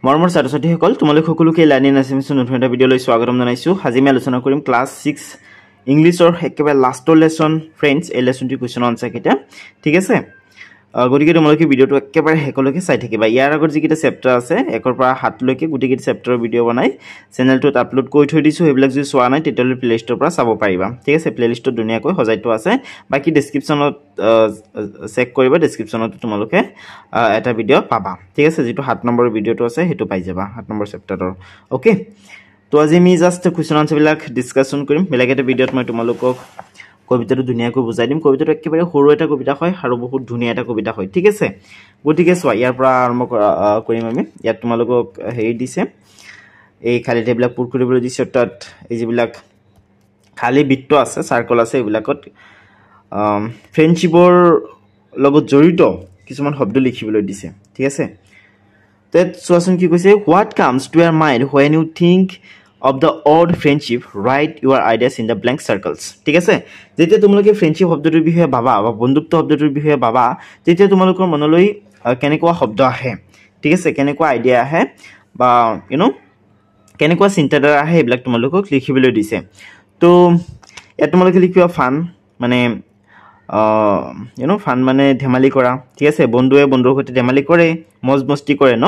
মৰমৰ ছাত্ৰ-ছাত্ৰীসকল তোমালোক সকলোকে লাৰ্নিং এছামিছৰ নতুন এটা ভিডিঅ'লৈ স্বাগতম জনাইছো। আজি আমি আলোচনা কৰিম ক্লাছ 6 ইংলিছৰ একেবাৰে লাষ্টৰ লেসন ফ্ৰেণ্ডছ। এই লেসনটি কোৱেশ্চন আনসাৰ কিটা ঠিক আছে। গতিকে তোমালোকে ভিডিঅ'টো একেবাৰে হেকলৈকে চাই থাকিবা। ইয়াৰ আগত যিকিটা চেপ্টাৰ আছে 1 পৰা 7 লৈকে গোটেইকিটা চেপ্টাৰৰ ভিডিঅ' বনাই চেনেলটোত আপলোড কৰি থৈ দিছো। সেইবিলাক যদি চোৱা নাই তেতিয়াহ'লে প্লেলিষ্টৰ পৰা চাব পাৰিবা ঠিক আছে। প্লেলিষ্টত ধুনীয়াকৈ সজাইটো আছে। বাকি ডেসক্ৰিপচনত চেক কৰিবা, ডেসক্ৰিপচনত তোমালোকে এটা ভিডিঅ' পাবা ঠিক আছে। যেটো 7 নম্বৰৰ ভিডিঅ'টো আছে হেতু পাই যাবা 7 নম্বৰ চেপ্টাৰৰ। ওকে, তো আজি আমি জাস্ট কোৱেশ্চন আনসাৰ বিলাক ডিসকাশন কৰিম। বেলেগ এটা ভিডিঅ'ত মই তোমালোকক কবিতাটো ধুনীয়াকৈ বুজাই দিম। কবিতাটো একেবাৰে সৰু এটা কবিতা হয় আৰু বহুত ধুনীয়া এটা কবিতা হয় ঠিক আছে। গতিকে চোৱা ইয়াৰ পৰা আৰম্ভ কৰিম আমি। ইয়াত তোমালোকক হেৰি দিছে, এই খালি টেববিলাক পূৰ কৰিবলৈ দিছে। তাত এই যিবিলাক খালি বৃত্ত আছে, সাৰ্কেল আছে, এইবিলাকত ফ্ৰেণ্ডশিপৰ লগত জড়িত কিছুমান শব্দ লিখিবলৈ দিছে ঠিক আছে। তেত চোৱাচোন কি কৈছে, what comes two year mind when you think of the odd friendship, write your ideas in the blank circles ঠিক আছে। যেতিয়া তোমালোকে ফ্ৰেণ্ডশিপ শব্দটোৰ বিষয়ে ভাবা বা বন্ধুত্ব শব্দটোৰ বিষয়ে ভাবা, তেতিয়া তোমালোকৰ মনলৈ কেনেকুৱা শব্দ আহে ঠিক আছে, কেনেকুৱা আইডিয়া আহে বা কেনেকুৱা চিন্তাধাৰা আহে, এইবিলাক তোমালোকক লিখিবলৈ দিছে। তো ইয়াত তোমালোকে লিখিবা ফান, মানে ফান মানে ধেমালি কৰা ঠিক আছে। বন্ধুৱে বন্ধুৰ সৈতে ধেমালি কৰে, মজ মস্তি কৰে ন।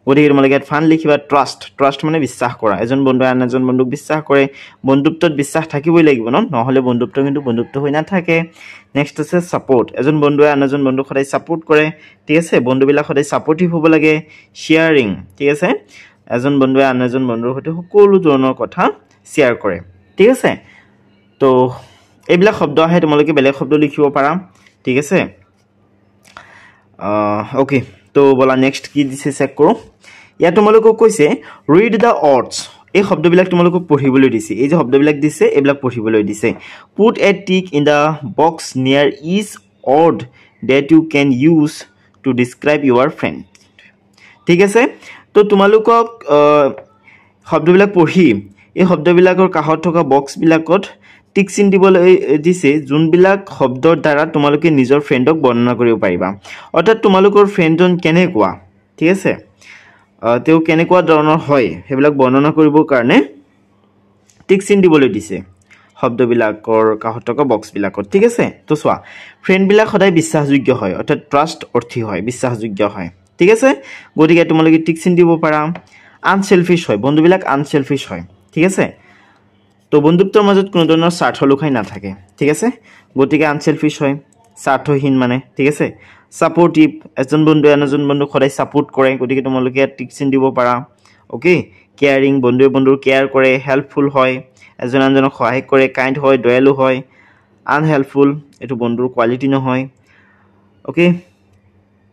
গতিকে তোমালোকে ইয়াত ফান লিখিবা। ট্ৰাষ্ট মানে বিশ্বাস কৰা। এজন বন্ধুৱে আন এজন বন্ধুক বিশ্বাস কৰে। বন্ধুত্বত বিশ্বাস থাকিবই লাগিব ন, নহ'লে বন্ধুত্ব কিন্তু বন্ধুত্ব হৈ নাথাকে। নেক্সট আছে সাপোৰ্ট। এজন বন্ধুৱে আন এজন বন্ধুক সদায় সাপোৰ্ট কৰে ঠিক আছে। বন্ধুবিলাক সদায় সাপোৰ্টিভ হ'ব লাগে। শেয়াৰিং ঠিক আছে, এজন বন্ধুৱে আন এজন বন্ধুৰ সৈতে সকলো ধৰণৰ কথা শ্বেয়াৰ কৰে ঠিক আছে। তো এইবিলাক শব্দ আহে, তোমালোকে বেলেগ শব্দ লিখিব পাৰা ঠিক আছে। ওকে, তো বলা নেক্সট কি দিছে চেক কৰোঁ। ইয়াত তোমালোকক কৈছে ৰিড দ্য ৱৰ্ডছ। এই শব্দবিলাক তোমালোকক পঢ়িবলৈ দিছে। এই যে শব্দবিলাক দিছে এইবিলাক পঢ়িবলৈ দিছে। Put a tick in the box near each word that you can use to describe your friend ঠিক আছে। তো তোমালোকক শব্দবিলাক পঢ়ি এই শব্দবিলাকৰ কাষত থকা বক্সবিলাকত টিক চিন দিবলৈ দিছে, যোনবিলাক শব্দৰ দ্বাৰা তোমালোকে নিজৰ ফ্ৰেণ্ডক বৰ্ণনা কৰিব পাৰিবা। অৰ্থাৎ তোমালোকৰ ফ্ৰেণ্ডজন কেনেকুৱা ঠিক আছে, তেওঁ কেনেকুৱা ধৰণৰ হয়, সেইবিলাক বৰ্ণনা কৰিবৰ কাৰণে টিক চিন দিবলৈ দিছে শব্দবিলাকৰ কাষত থকা বক্সবিলাকত ঠিক আছে। তো চোৱা, ফ্ৰেণ্ডবিলাক সদায় বিশ্বাসযোগ্য হয়, অৰ্থাৎ ট্ৰাষ্ট অৰ্থী হয়, বিশ্বাসযোগ্য হয় ঠিক আছে। গতিকে তোমালোকে টিক চিন দিব পাৰা। আনসেলফিছ হয়, বন্ধুবিলাক আনসেলফিছ হয় ঠিক আছে। তো বন্ধুত্বৰ মাজত কোনো ধৰণৰ স্বাৰ্থ লুকাই নাথাকে ঠিক আছে। গতিকে আনসেলফিছ হয়, স্বাৰ্থহীন মানে ঠিক আছে। সাপোৰ্টিভ, এজন বন্ধুৱে আন এজন বন্ধুক সদায় সাপোৰ্ট কৰে, গতিকে তোমালোকে টিক চিন দিব পাৰা। ওকে, কেয়াৰিং, বন্ধুৱে বন্ধুৰ কেয়াৰ কৰে। হেল্পফুল হয়, এজন আনজনক সহায় কৰে। কাইণ্ড হয়, দয়ালু হয়। আনহেল্পফুল, এইটো বন্ধুৰ কোৱালিটি নহয়। ওকে,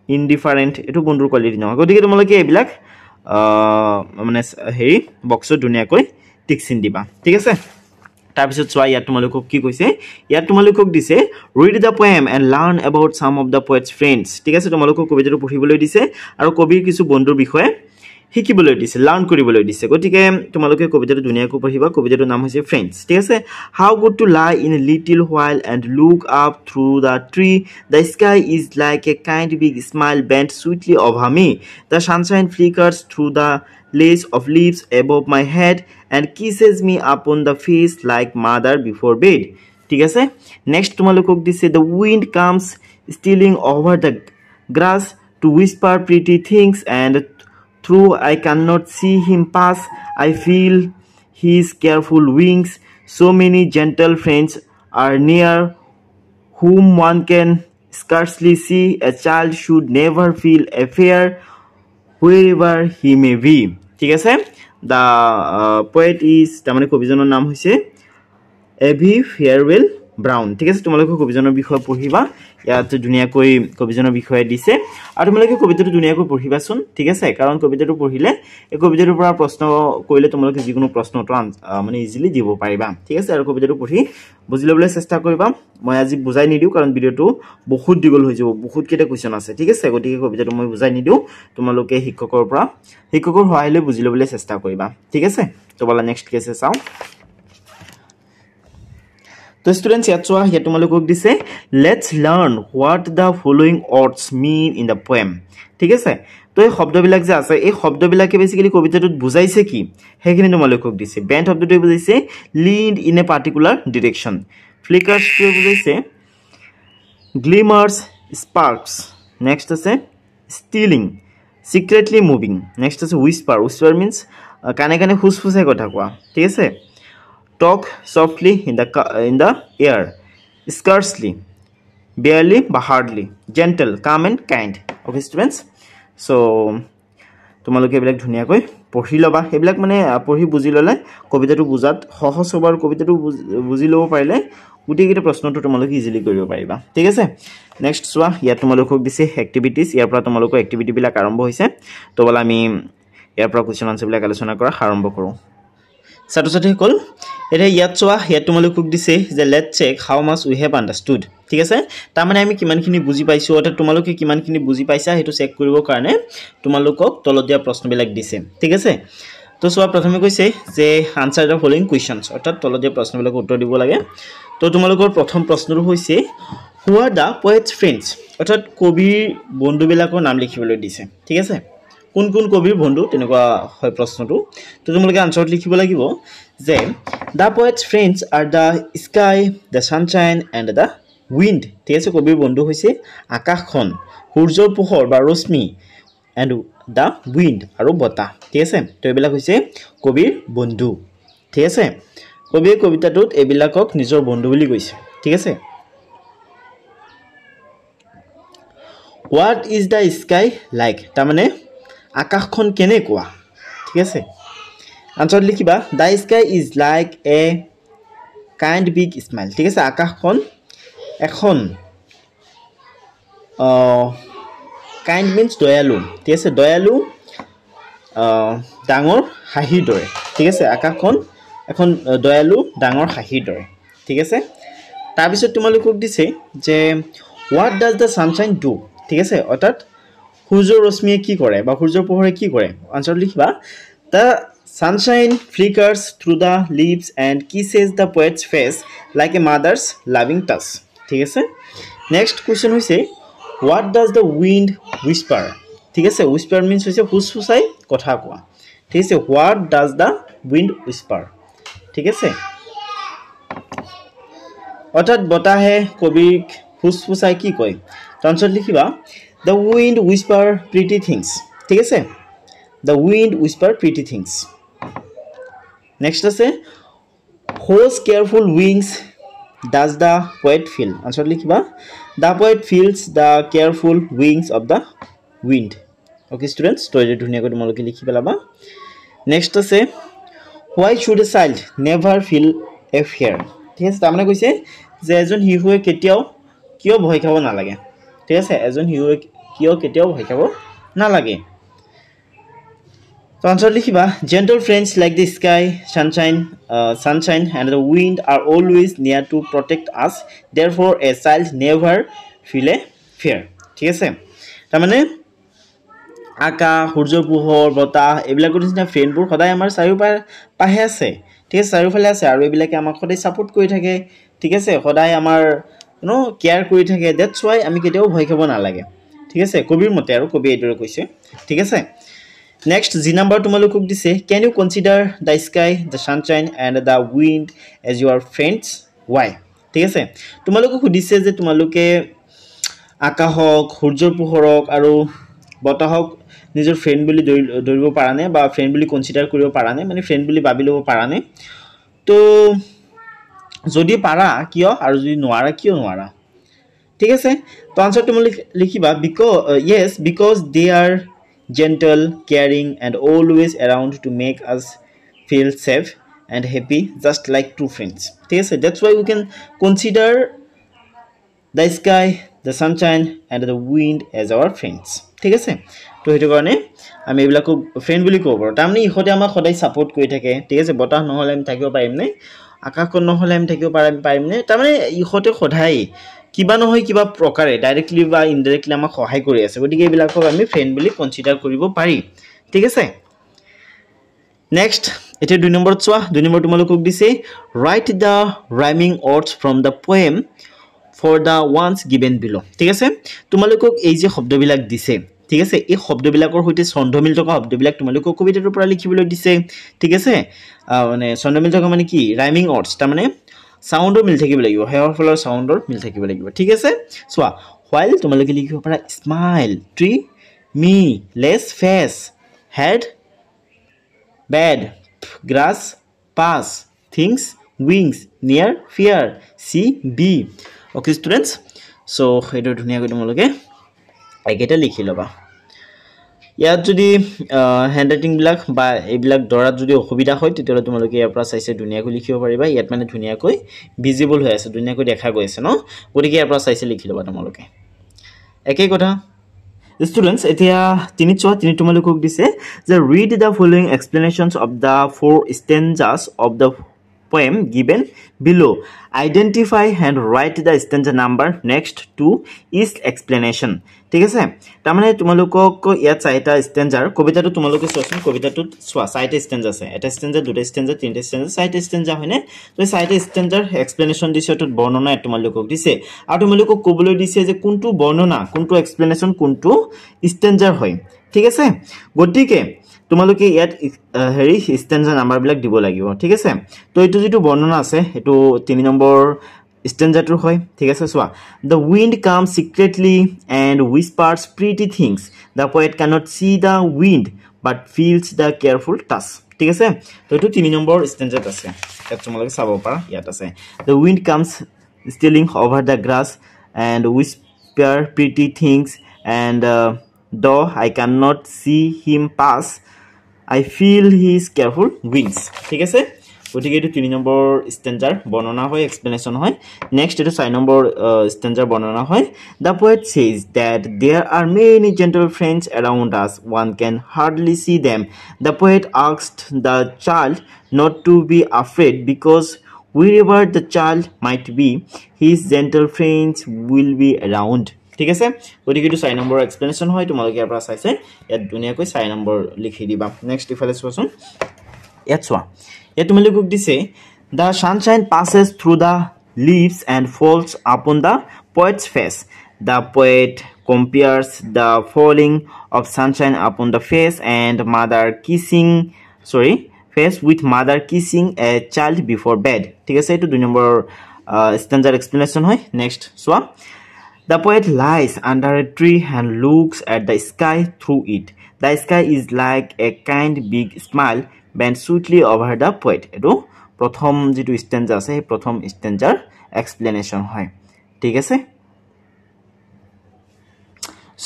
ইনডিফাৰেণ্ট, এইটো বন্ধুৰ কোৱালিটি নহয়। গতিকে তোমালোকে এইবিলাক মানে হেৰি বক্সত ধুনীয়াকৈ টিক চিন দিবা ঠিক আছে। তাৰপিছত চোৱা ইয়াত তোমালোকক কি কৈছে, ইয়াত তোমালোকক দিছে read the poem and learn about some of the poet's friends ঠিক আছে। তোমালোকক কবিতাটো পঢ়িবলৈ দিছে আৰু কবিৰ কিছু বন্ধুৰ বিষয়ে শিকিবলৈ দিছে, লাৰ্ণ কৰিবলৈ দিছে। গতিকে তোমালোকে কবিতাটো ধুনীয়াকৈ পঢ়িবা। কবিতাটোৰ নাম হৈছে ফ্ৰেণ্ডছ ঠিক আছে। How good to lie in a little while and look up through the tree, the sky is like a kind big smile bent sweetly over me, the sunshine flickers through the lace of leaves above my head and kisses me upon the face like mother before bed ঠিক আছে। Next তোমালোকক দিছে the wind comes stealing over the grass to whisper pretty things and though I cannot see him pass, I feel his careful wings. So many gentle friends are near whom one can scarcely see. A child should never feel a fear wherever he may be ঠিক আছে। The poet is, তাৰমানে কবিজনৰ নাম হৈছে এভি farewell brown ঠিক আছে। তোমালোকে কবিজনৰ বিষয়ে পঢ়িবা। ইয়াত ধুনীয়াকৈ কবিজনৰ বিষয়ে দিছে আৰু তোমালোকে কবিতাটো ধুনীয়াকৈ পঢ়িবাচোন ঠিক আছে। কাৰণ কবিতাটো পঢ়িলে এই কবিতাটোৰ পৰা প্ৰশ্ন কৰিলে তোমালোকে যিকোনো প্ৰশ্নটো মানে ইজিলি দিব পাৰিবা ঠিক আছে। আৰু কবিতাটো পঢ়ি বুজি ল'বলৈ চেষ্টা কৰিবা। মই আজি বুজাই নিদিওঁ কাৰণ ভিডিঅ'টো বহুত দীঘল হৈ যাব, বহুতকেইটা কুৱেশ্যন আছে ঠিক আছে। গতিকে কবিতাটো মই বুজাই নিদিওঁ, তোমালোকে শিক্ষকৰ সহায় লৈ বুজি ল'বলৈ চেষ্টা কৰিবা ঠিক আছে। তো বলা নেক্সট কেছে চাওঁ। তো স্টুডেন্টস ইয়াত চোৱা, ইয়াত তোমালোকক দিছে let's learn what the following words mean in the poem ঠিক আছে। তো এই শব্দবিলাক যে আছে এই শব্দবিলাকে বেসিক্যালি কবিতাটোত বুজাইছে কি হেখিনি তোমালোকক দিছে বেন্ড শব্দটোৱে বুজাইছে lead in a particular direction ফ্লিকাৰ্ছটোৱে বুজাইছে গ্লিমাৰ্স স্পাৰ্কস নেক্সট আছে স্টিলিং সিক্ৰেটলি মুভিং নেক্সট আছে হুইস্পাৰ হুইস্পাৰ মিন্স কানে কানে ফুসফুসাই কথা কোৱা ঠিক আছে talk softly in the air scarcely barely but hardly gentle calm and kind okay students so তোমালোকে এবিলাক ধুনিয়াকৈ পঢ়ি লবা এবিলাক মানে পঢ়ি বুজি ললে কবিতাটো বুজাত সহজ হবার কবিতাটো বুজি লব পাৰিলে গুটিকিটা প্ৰশ্নটো তোমালোকে ইজিলি কৰিব পাৰিবা ঠিক আছে নেক্সট সোৱা ইয়া তোমালোকক দিছে এক্টিভিটিজ ইয়াৰ পৰা তোমালোকৰ এক্টিভিটি বিলাক আৰম্ভ হৈছে তো বলা আমি ইয়াৰ পৰা কোৱেশ্চন আনসাৰ বিলাক আলোচনা কৰা আৰম্ভ কৰো ছাত্ৰ-ছাত্ৰী সকল এটা ইয়াত সোৱা ইয়াত তোমালোকক দিছে যে let's check how much we have understood ঠিক আছে তাৰ মানে আমি কিমানখিনি বুজি পাইছো অৰ্থাৎ তোমালোকে কিমানখিনি বুজি পাইছা হেতু চেক কৰিবৰ কাৰণে তোমালোকক তলত দিয়া প্ৰশ্নবিলাক দিছে ঠিক আছে তো সোৱা প্ৰথমে কৈছে যে আনসাৰ দা ফলোইং কোৱেশ্চনস অৰ্থাৎ তলত দিয়া প্ৰশ্নবিলাক উত্তৰ দিব লাগে তো তোমালোকৰ প্ৰথম প্ৰশ্নটো হৈছে হু আৰ দা পোয়েটস ফ্ৰেন্ডস অৰ্থাৎ কবিৰ বন্ধুবিলাকৰ নাম লিখিবলৈ দিছে ঠিক আছে কোন কোন কবিৰ বন্ধু তেনেকুৱা হয় প্ৰশ্নটো তো তোমালোকে আনসাৰত লিখিব লাগিব যে the poet's friends are the sky the sunshine and the wind ঠিক আছে কবিৰ বন্ধু হৈছে আকাশখন সূৰ্যৰ পোহৰ বা ৰশ্মি এণ্ড দা উইন্ড আৰু বতাহ ঠিক আছে তো এবিলাক হৈছে কবিৰ বন্ধু ঠিক আছে কবিৰ কবিতাটোত এবিলাকক নিজৰ বন্ধু বুলি কৈছে ঠিক আছে What is the sky like তাৰ মানে আকাশখন কেনেকুৱা ঠিক আছে আনসাৰ লিখিবা the sky is like a kind big smile ঠিক আছে আকাশখন এখন kind means দয়ালু ঠিক আছে দয়ালু ডাঙৰ হাঁহিৰ দৰে ঠিক আছে আকাশখন এখন দয়ালু ডাঙৰ হাঁহিৰ দৰে ঠিক আছে তাৰ পিছত তোমালোকক দিছে যে what does the sunshine do ঠিক আছে অৰ্থাৎ সূৰ্যৰ ৰশ্মিয়ে কি কৰে বা সূৰ্যৰ পোহৰে কি কৰে আনসাৰ লিখিবা the sunshine flickers through the leaves and kisses the poet's face like a mother's loving touch ঠিক আছে নেক্সট কোৱেশ্চন হৈছে what does the wind whisper ঠিক আছে whisper means হৈছে ফুসফুসাই কথা কোৱা ঠিক আছে what does the wind whisper ঠিক আছে অৰ্থাৎ বতাহে কবিক ফুসফুসাই কি কয় আনসাৰ লিখিবা the wind whisper pretty things ঠিক আছে the wind whisper pretty things next আছে whose careful wings does the poet feel answer লিখিবা the poet feels the careful wings of the wind okay students তো এই ধুনিয়াকৈ তোমালোকে লিখি পেলাবা next আছে why should a child never feel a fear ঠিক আছে তাৰমানে কৈছে যে এজন শিশুৱে কেতিয়াও কিয় ভয় খাব নালাগে ঠিক আছে এজন শিশুৱে কিয় কেতিয়াও ভয় খাব নালাগে তো আনসাৰ লিখিবা gentle friends like the sky sunshine and the wind are always near to protect us therefore a child never feel a fear ঠিক আছে তাৰমানে আকাশ সূৰ্যৰ পোহৰ বতাহ এবিলাকৰ নিচিনা ফ্ৰেণ্ডবোৰ সদায় আমাৰ চাৰিওপাহে আছে ঠিক আছে চাৰিওফালে আছে আৰু এবিলাকে আমাক সদায় সাপোৰ্ট কৰি থাকে ঠিক আছে সদায় আমাৰ কেয়াৰ কৰি থাকে দ্যাটস ওয়াই আমি কেতিয়াও ভয় খাব নালাগে ঠিক আছে কবিৰ মতে আৰু কবি এইদৰে কৈছে ঠিক আছে নেক্সট জি নাম্বাৰ তোমালোকক দিছে can you consider the sky the sunshine and the wind as your friends why ঠিক আছে তোমালোকক সুধিছে যে তোমালোকে আকাশক সূৰ্যৰ পোহৰক আৰু বতাহক নিজৰ ফ্ৰেণ্ড বুলি ধৰিব পাৰানে বা ফ্ৰেণ্ড বুলি কনসিডাৰ কৰিব পাৰানে মানে ফ্ৰেণ্ড বুলি ভাবি ল'ব পাৰানে তো যদি পাৰা কিয় আৰু যদি নোৱাৰা কিয় নোৱাৰা ঠিক আছে তো আনসাৰ তুমি লিখিবা because they are gentle caring and always around to make us feel safe and happy just like true friends ঠিক আছে that's why we can consider the sky the sunshine and the wind as our friends ঠিক আছে তো হেতু কাৰণে আমি এবিলাকো friend বুলি ক'ব পাৰো তাৰমানে ইহঁতে আমাক সদায় সাপোৰ্ট কৰি থাকে ঠিক আছে বতাহ নহলে আমি থাকিব পাৰিম নে আকাশখন নহলে আমি থাকিব পাৰিম নে তাৰমানে ইহঁতে সদায় কিবা নহয় কিবা প্ৰকাৰে ডাইৰেক্টলি বা ইনডাইৰেক্টলি আমাক সহায় কৰি আছে গতিকে এবিলাকক আমি ফ্ৰেণ্ড বুলি কনসিডাৰ কৰিব পাৰি ঠিক আছে নেক্সট এটা 2 নম্বৰ চোৱা 2 নম্বৰ তোমালোকক দিছে right da rhyming words from the poem for the ones given below ঠিক আছে তোমালোকক এই যে শব্দবিলাক দিছে ঠিক আছে এই শব্দবিলাকৰ হৈতে ছন্দমিল থকা শব্দবিলাক তোমালোকক কবিতাটোৰ পৰা লিখিবলৈ দিছে ঠিক আছে মানে ছন্দমিল থকা মানে কি ৰাইমিং অৰ্ডছ তাৰ মানে সাউন্ডৰ মিল থাকিব লাগিব হেয়াৰ ফলৰ সাউন্ডৰ মিল থাকিব লাগিব ঠিক আছে সোৱা while তোমালোকে লিখিব পাৰা smile tree me lace face head bed grass pass things wings near fear see be okay students so eto dhuniya koi tumaloke eketa likhi loba ইয়াত যদি হ্যান্ডরাইটিং বিলাক বা এইবিলাক দৰাত যদি অসুবিধা হয় তেতিয়ালে তোমালোকে ইয়াৰ পৰা চাইছে ধুনিয়াকৈ লিখিব পাৰিবা ইয়াত মানে ধুনিয়াকৈ ভিজিবল হৈ আছে ধুনিয়াকৈ দেখা গৈছে ন গতিকে ইয়াৰ পৰা চাইছে লিখি লবা তোমালোকে একেই কথা Students, etia tini tumalukok dise the read the following explanations of the four stanzas of the poem given below. Identify and write the stanza number next to each explanation. ঠিক আছে তাৰমানে তোমালোকক ইয়াত চাইটা stanza কবিতাটো তোমালোকে চোৱাচোন কবিতাটো চোৱা চাইটা stanza আছে এটা stanza দুটা stanza তিনটা stanza চাইটা stanza হয়নে তো চাইটা stanza explanation দিছে তো বৰ্ণনা তোমালোকক দিছে আৰু তোমালোকক কবলৈ দিছে যে কোনটো বৰ্ণনা কোনটো explanation কোনটো stanza হয় ঠিক আছে গতিকে তোমালোকে ইয়াত হেৰি stanza নাম্বাৰ বিলাক দিব লাগিব ঠিক আছে তো এটো যেটো বৰ্ণনা আছে এটো 3 নম্বৰ stanza টো হয় ঠিক আছে সোৱা the wind comes secretly and whispers pretty things the poet cannot see the wind but feels the careful touch ঠিক আছে তো এটো 3 নম্বৰ stanza আছে এটা তোমালোকে চাব পাৰা ইয়াত আছে the wind comes stealing over the grass and whisper pretty things and though I cannot see him pass I feel his careful wings ঠিক আছে গতিকে এটো 3 নম্বৰ stanza বৰ্ণনা হয় explanation হয় next এটো 4 নম্বৰ stanza বৰ্ণনা হয় the poet says that there are many gentle friends around us one can hardly see them the poet asked the child not to be afraid because wherever the child might be his gentle friends will be around ঠিক আছে গতিকে এটো 4 number explanation হয় তোমালোকে ইয়াৰ পৰা চাইছে ইয়াত দুনিয়াকৈ 4 number লিখি দিবা নেক্সট ইফালে চোৱাচোন ইয়াত চোৱা ইয়াত তোমালোকক দিছে the sunshine passes through the leaves and falls upon the poet's face the poet compares the falling of sunshine upon the face and face with mother kissing a child before bed ঠিক আছে এটো 2 number stanza explanation হয় next চোৱা the poet lies under a tree and looks at the sky through it the sky is like a kind big smile bent sweetly over the poet eto prothom jitu stanza ase prothom stanza explanation hoy ঠিক আছে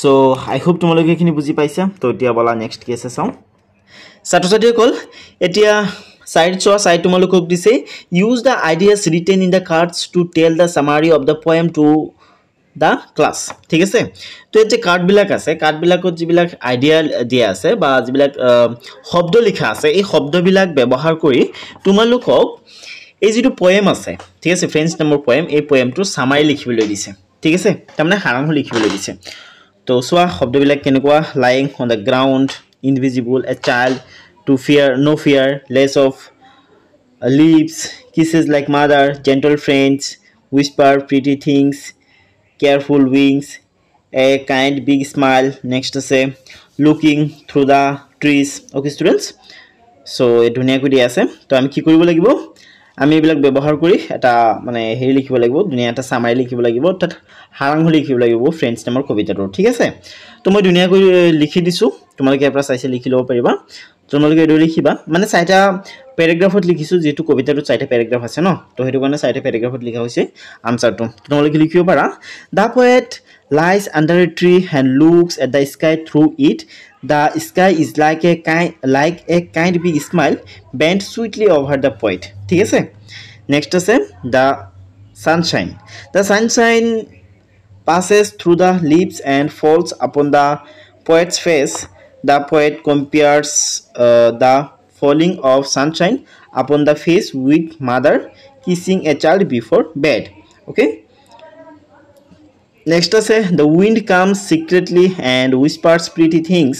so I hope tumaloge ekhini buji paisa to etia bola next case চাও ছাত্রছাত্রী কল এtia side tumalokok dise use the ideas written in the cards to tell the summary of the poem to the class ঠিক আছে তো এই যে card বিলাক আছে card বিলাকত জিবিলাক আইডিয়া দিয়া আছে বা জিবিলাক শব্দ লিখা আছে এই শব্দ বিলাক ব্যৱহাৰ কৰি তোমালোকক এই যেটো পোয়েম আছে ঠিক আছে ফ্ৰেন্ডস নম্বৰ পোয়েম এই পোয়েমটো সামাৰি লিখিবলৈ দিছে ঠিক আছে তাৰমানে হাৰাং লিখিবলৈ দিছে তো সোৱা শব্দ বিলাক কেনেকুৱা lying on the ground invisible a child to fear no fear less of leaves kisses like mother gentle friends whisper pretty things careful wings a kind big smile next to say looking through the trees okay students so এই ধুনিয়া কৰি আছে তো আমি কি কৰিব লাগিব আমি এবিলাক ব্যৱহাৰ কৰি এটা মানে হেৰি লিখিব লাগিব দুনিয়া এটা সামাৰি লিখিব লাগিব তাত হাৰাং লিখিব লাগিব ফ্ৰেন্ডস নামৰ কবিতাটো ঠিক আছে তো মই ধুনিয়া কৰি লিখি দিছো তোমালোকে এপৰা চাইছে লিখি লব পাৰিবা তোমালোকে এটো লিখিবা মানে চাইটা প্যাৰাগ্ৰাফত লিখিছো যেটো কবিতাটো চাইটা প্যাৰাগ্ৰাফ আছে ন তো হেতু কাৰণে চাইটা প্যাৰাগ্ৰাফত লিখা হৈছে আনসাৰটো তোমালোকে লিখিব পাৰা the poet lies under a tree and looks at the sky through it the sky is like a kind big smile bent sweetly over the poet ঠিক আছে next আছে the sunshine passes through the leaves and falls upon the poet's face the poet compares the falling of sunshine upon the face with mother kissing a child before bed okay next say the wind comes secretly and whispers pretty things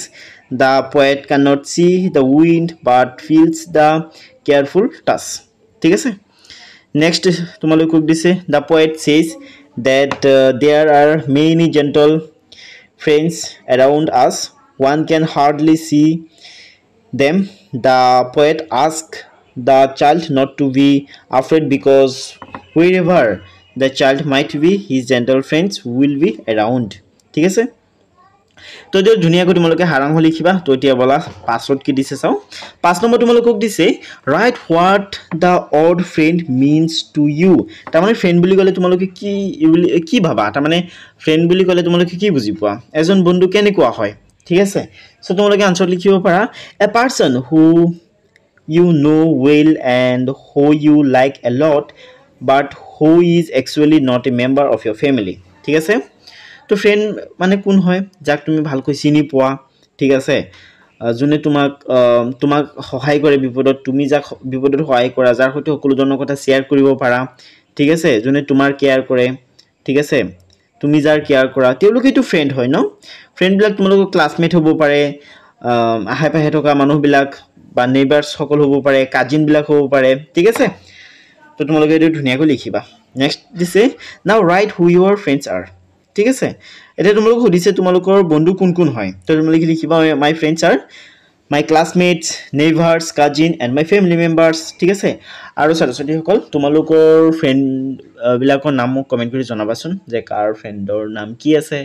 the poet cannot see the wind but feels the careful touch ঠিক আছে next তোমালোকক দিছে the poet says that there are many gentle friends around us. One can hardly see them. The poet asked the child not to be afraid because wherever the child might be, his gentle friends will be around. ঠিক আছে তো যে ধুনিয়াকৈ তোমালোকে হাৰাংহ লিখিবা তো এতিয়া বলা পাছত কি দিছে চাও 5 নম্বৰ তোমালোকক দিছে write what the odd friend means to you তাৰ মানে ফ্ৰেন্ড বুলি কলে তোমালোকে কি ভাবা তাৰ মানে ফ্ৰেন্ড বুলি কলে তোমালোকে কি বুজি পোৱা এজন বন্ধু কেনেকুৱা হয় ঠিক আছে সো তোমালোকে আনসাৰ লিখিব পাৰা a person who you know well and who you like a lot but who is actually not a member of your family ঠিক আছে তো ফ্রেন্ড মানে কোন হয় যাক তুমি ভালকৈ চিনি পোৱা ঠিক আছে জুনে তোমাক সহায় কৰে বিপদত তুমি যাক বিপদত সহায় কৰা যাৰ সৈতে সকলো ধৰণৰ কথা শেয়াৰ কৰিব পাৰা ঠিক আছে জুনে তোমাৰ কেয়াৰ কৰে ঠিক আছে তুমি যাৰ কেয়াৰ কৰা তেওঁলোকেটো ফ্ৰেন্ড হয় ন ফ্ৰেন্ড বিলাক তোমালোকৰ ক্লাসমেট হ'ব পাৰে আহে পাহে থকা মানুহ বিলাক বা নেইবাৰছ সকল হ'ব পাৰে কাজিন বিলাক হ'ব পাৰে ঠিক আছে তো তোমালোকে এটো ধুনিয়াকৈ লিখিবা নেক্সট দিছে নাও রাইট হু ইউৰ ফ্ৰেন্ডস আৰ ঠিক আছে এটা তোমালোক সুধিছে তোমালোকৰ বন্ধু কোন কোন হয় তো তোমালোকে লিখিবা my friends are my classmates neighbours cousin and my family members ঠিক আছে আৰু ছাত্ৰছাত্ৰী সকল তোমালোকৰ ফ্ৰেন্ড বিলাকৰ নাম মোক কমেন্ট কৰি জনাবাচোন যে কাৰ ফ্ৰেন্ডৰ নাম কি আছে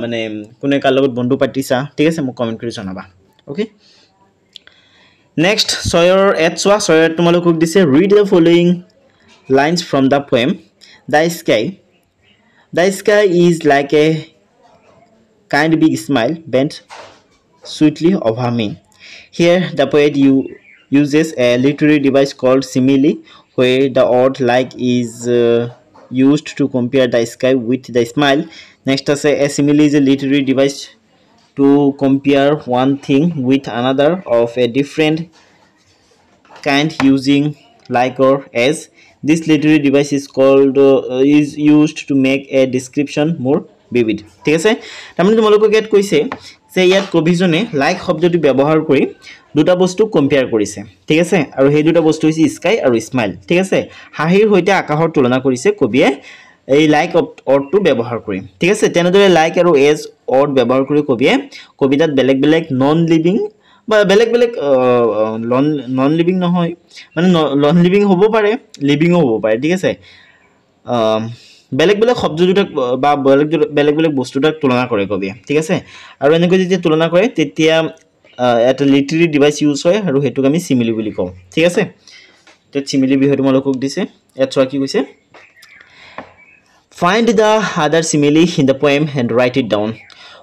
মানে কোনে কাৰ লগত বন্ধু পাতিছা ঠিক আছে মোক কমেন্ট কৰি জনাবা ওকে নেক্সট সয়ৰ এট সয়ৰ তোমালোকক দিছে read the following lines from the poem The sky is like a kind big smile bent sweetly over me. Here the poet uses a literary device called simile, where the word like is used to compare the sky with the smile. Next, a simile is a literary device to compare one thing with another of a different kind using like or as. This literary device is called is used to make a description more vivid. ঠিক আছে তাৰমানে তোমালোকক ইয়াত কৈছে যে ইয়াত কবিজনে like শব্দটো ব্যৱহাৰ কৰি দুটা বস্তু কম্পেয়াৰ কৰিছে ঠিক আছে আৰু সেই দুটা বস্তু হৈছে স্কাই আৰু স্মাইল ঠিক আছে হাঁহিৰ হৈতে আকাশৰ তুলনা কৰিছে কবিয়ে এই লাইক অৰ্ডটো ব্যৱহাৰ কৰি ঠিক আছে তেনেদৰে লাইক আৰু এজ অৰ্ড ব্যৱহাৰ কৰি কবিয়ে কবিতাত বেলেগ বেলেগ নন লিভিং বা বেলেগ বেলেগ নন লিভিং নহয় মানে নন লিভিং হ'ব পাৰে লিভিংও হ'ব পাৰে ঠিক আছে বেলেগ বেলেগ শব্দ দুটা বা বেলেগ বেলেগ বস্তু দুটা তুলনা কৰে কবিয়ে ঠিক আছে আৰু এনেকৈ যেতিয়া তুলনা কৰে তেতিয়া এটা লিটাৰী ডিভাইস ইউজ হয় আৰু হেতুক আমি সিমিলি বুলি কওঁ ঠিক আছে তে সিমিলি বিষয় তোমালোকক দিছে এত চোৱা কি কৈছে find the other simile in the poem and write it down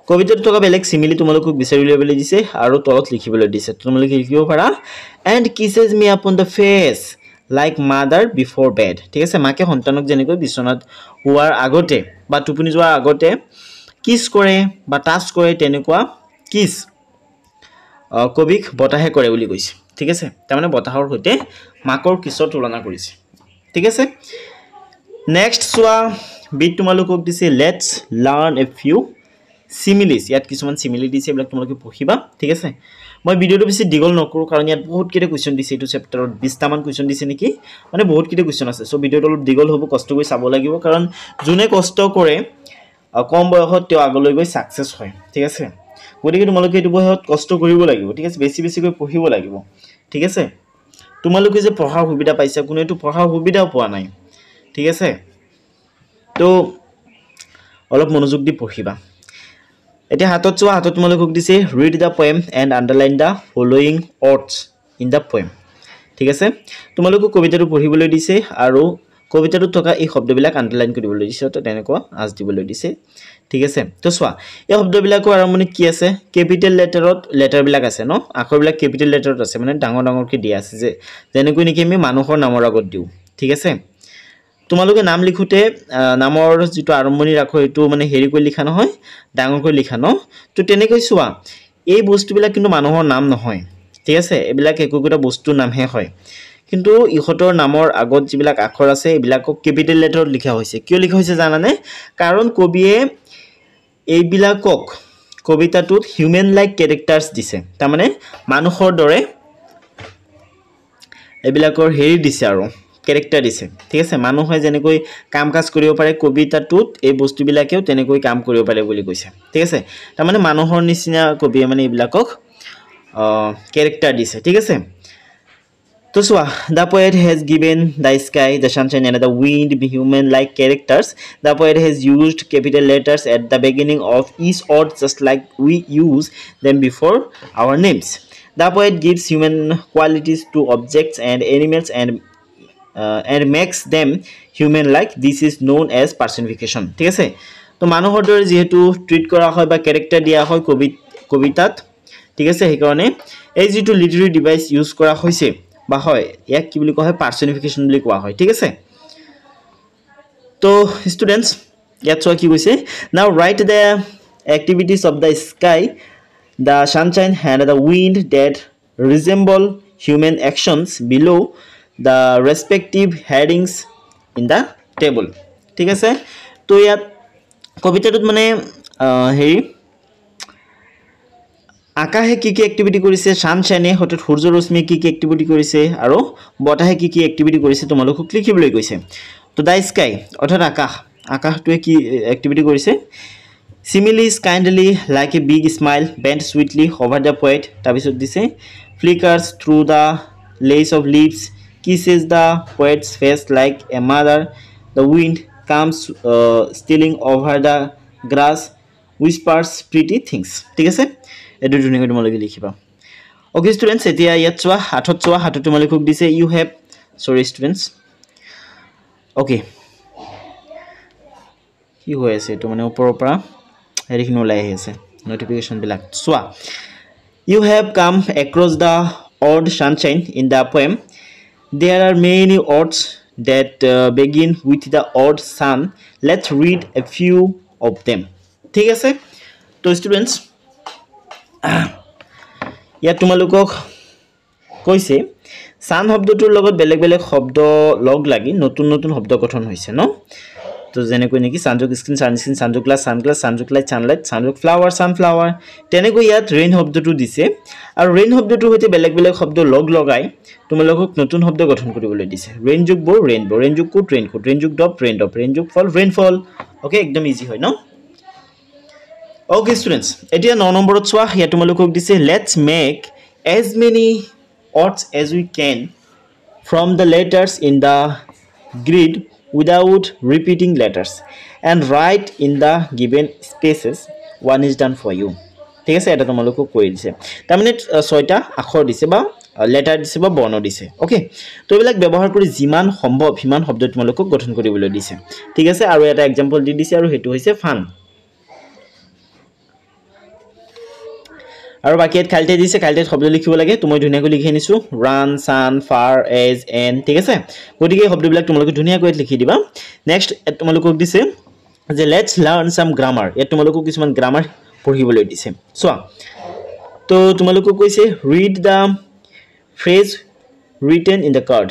কবিতাত থকা বেলেগ সিমিলি তোমালোকক বিচাৰি উলিয়াবলৈ দিছে আৰু তলত লিখিবলৈ দিছে তোমালোকে লিখিব পাৰা and kisses me upon the face like mother before bed ঠিক আছে মাকে সন্তানক যেনেকৈ বিছনাত হোৱাৰ আগতে বা টোপনি যোৱাৰ আগতে কিস কৰে বা টাচ কৰে তেনেকুৱা কিস কবিক বতাহে কৰে বুলি কৈছে ঠিক আছে তাৰমানে বতাহৰ হৈতে মাকৰ কিসৰ তুলনা কৰিছে ঠিক আছে নেক্সট সোয়া বিট তোমালোকক দিছে let's learn a few similes ইয়াত কিছুমান সিমিলি দিছে এবিলাক তোমালোকে পঢ়িবা ঠিক আছে মই ভিডিওটো বেছি দীঘল নকৰো কাৰণ ইয়াত বহুত কেইটা কোৱেশ্চন দিছে এইটো চেপ্টাৰত 20 টা মান কোৱেশ্চন দিছে নেকি মানে বহুত কেইটা কোৱেশ্চন আছে সো ভিডিওটো অলপ দীঘল হ'ব কষ্ট কৰি চাব লাগিব কাৰণ যোনে কষ্ট কৰে কম বয়সত তেওঁ আগলৈ গৈ সাকসেস হয় ঠিক আছে গতিকে তোমালোকে এইটো বয়সত কষ্ট কৰিব লাগিব ঠিক আছে বেছি বেছি কৰি পঢ়িব লাগিব ঠিক আছে তোমালোকে যে পঢ়াৰ সুবিধা পাইছা কোনো এটো পঢ়াৰ সুবিধাও পোৱা নাই ঠিক আছে তো অলপ মনোযোগ দি পঢ়িবা এতিয়া হাতত চোৱা হাতত তোমালোকক দিছে read the poem and underline the following words in the poem ঠিক আছে তোমালোকক কবিতাটো পঢ়িবলৈ দিছে আৰু কবিতাটোত থকা এই শব্দবিলাক আন্ডাৰলাইন কৰিবলৈ দিছে তো তেনেকুৱা আজ দিবলৈ দিছে ঠিক আছে তো চোৱা এই শব্দবিলাকৰ আৰম্ভণিত কি আছে ক্যাপিটেল লেটাৰবিলাক আছে ন আখৰবিলাক ক্যাপিটেল লেটাৰত আছে মানে ডাঙৰ ডাঙৰকৈ দিয়া আছে যে যেনেকৈ নেকি আমি মানুহৰ নামৰ আগত দিও ঠিক আছে তোমালোকে নাম লিখোতে নামৰ যেটো আৰম্ভণিৰ আখৰ এটো মানে হেৰি কৰি লিখা নহয় ডাঙৰকৈ লিখা ন তো তেনেকৈ চোৱা এই বস্তুবিলাক কিন্তু মানুহৰ নাম নহয় ঠিক আছে এবিলাক একোটা বস্তুৰ নামহে হয় কিন্তু ইহতৰ নামৰ আগত যিবিলাক আখৰ আছে এবিলাকক ক্যাপিটেল লেটাৰত লিখা হৈছে কিয় লিখা হৈছে জানানে কাৰণ কবিয়ে এইবিলাকক কবিতাটোত হিউম্যান লাইক ক্যাৰেক্টাৰস দিছে তাৰ মানে মানুহৰ দৰে এবিলাকৰ হেৰি দিছে আৰু ক্যাৰেক্টাৰ দিছে ঠিক আছে মানুহে যেনেকৈ কাম কাজ কৰিব পাৰে কবিতাটোত এই বস্তুবিলাকেও তেনেকৈ কাম কৰিব পাৰে বুলি কৈছে ঠিক আছে তাৰ মানে মানুহৰ নিচিনা কবিয়ে মানে এইবিলাকক ক্যাৰেক্টাৰ দিছে ঠিক আছে তো সোৱা the poet has given the sky the sunshine and the wind be human like characters the poet has used capital letters at the beginning of each word just like we use them before our names the poet gives human qualities to objects and animals and makes them human like this is known as personification ঠিক আছে তো মানুহৰ দৰে যেহেতু treat কৰা হয় বা character দিয়া হয় কবিতাত ঠিক আছে সেই কাৰণে এই যেটো লিটাৰী ডিভাইস ইউজ কৰা হৈছে বা হয় ইয়াক কি বুলি কোৱা হয় পাৰ্সনিফিকেশন বুলি কোৱা হয় ঠিক আছে তো স্টুডেন্টস ইয়াত চোৱা কি কৈছে নাও right the activities of the sky the sunshine and the wind that resemble human actions below the respective headings in the table ঠিক আছে তো ইয়াত কবিতাটোত মানে হেৰি আকাশে কি কি এক্টিভিটি কৰিছে সানশাইনে হঠাৎ সূৰ্য ৰশ্মি কি কি এক্টিভিটি কৰিছে আৰু বতাহে কি কি এক্টিভিটি কৰিছে তোমালোকক লিখিবলৈ কৈছে তো দা স্কাই অৰ্থাৎ আকাশটোৱে কি এক্টিভিটি কৰিছে similes kindly like a big smile bent sweetly over the poet তাৰপিছত দিছে flickers through the lace of leaves kisses the poet's face like a mother the wind comes stealing over the grass whispers pretty things ঠিক আছে এটো ধুনিকৈ তোমালোকে লিখিবা okay students এতিয়া ইয়াত চোৱা হাতত তোমালোকক দিছে you have sorry students okay কি হৈ আছে তো মানে ওপৰৰ পৰা হেৰিখিনি ওলাই আহিছে নোটিফিকেশন বিলাক চোৱা you have come across the odd sunshine in the poem there are many odds that begin with the odd sun let's read a few of them ঠিক আছে তো স্টুডেন্টস ইয়া তোমালোকক কৈছে সান শব্দটোৰ লগত বেলেগ বেলেগ শব্দ লগ লাগি নতুন নতুন শব্দ গঠন হৈছে ন তো যেনেকৈ নেকি সানজুক স্কিন সানস্কিন সানজুক গ্লাস সানগ্লাস সানজুক লাইট সানলাইট সানজুক ফ্লাৱাৰ সানফ্লাৱাৰ তেনেকৈ ইয়াত ৰেইন শব্দটো দিছে আৰু ৰেইন শব্দটোৰ সৈতে বেলেগ বেলেগ শব্দ লগ লগাই তোমালোকক নতুন শব্দ গঠন কৰিবলৈ দিছে ৰেইনজুক বৰ ৰেইনবো ৰেইনজুক কোট ৰেইনকোট ৰেইনজুক ডপ ৰেইনডপ ৰেইনজুক ফল ৰেইনফল ওকে একদম ইজি হয় ন Okay students, এতিয়া 9 নম্বৰত চোৱা ইয়া তোমালোকক দিছে let's make as many odds as we can from the letters in the grid without repeating letters and write in the given spaces one is done for you ঠিক আছে এটা তোমালোকক কৈ দিছে তাৰ মানে 6টা আখৰ দিছে বা লেটাৰ দিছে বা বৰ্ণ দিছে ওকে তো এইবিলাক ব্যৱহাৰ কৰি যিমান সম্ভৱ হিমান শব্দ তোমালোকক গঠন কৰিবলৈ দিছে ঠিক আছে আৰু এটা एग्जांपल দি দিছে আৰু হেতু হৈছে ফান আৰু বাকি খালতে দিছে খালতে শব্দ লিখিব লাগে তুমি ধুনিয়াকৈ লিখি আনিছো run sun far as an ঠিক আছে গতিকে শব্দবিলাক তোমালোকে ধুনিয়াকৈ লিখি দিবা নেক্সট তোমালোকক দিছে যে লেটস লার্ন সাম গ্রামার এ তোমালোকক কিছুমান গ্রামার পঢ়িবলৈ দিছে সোৱা তো তোমালোকক কৈছে read the phrase written in the card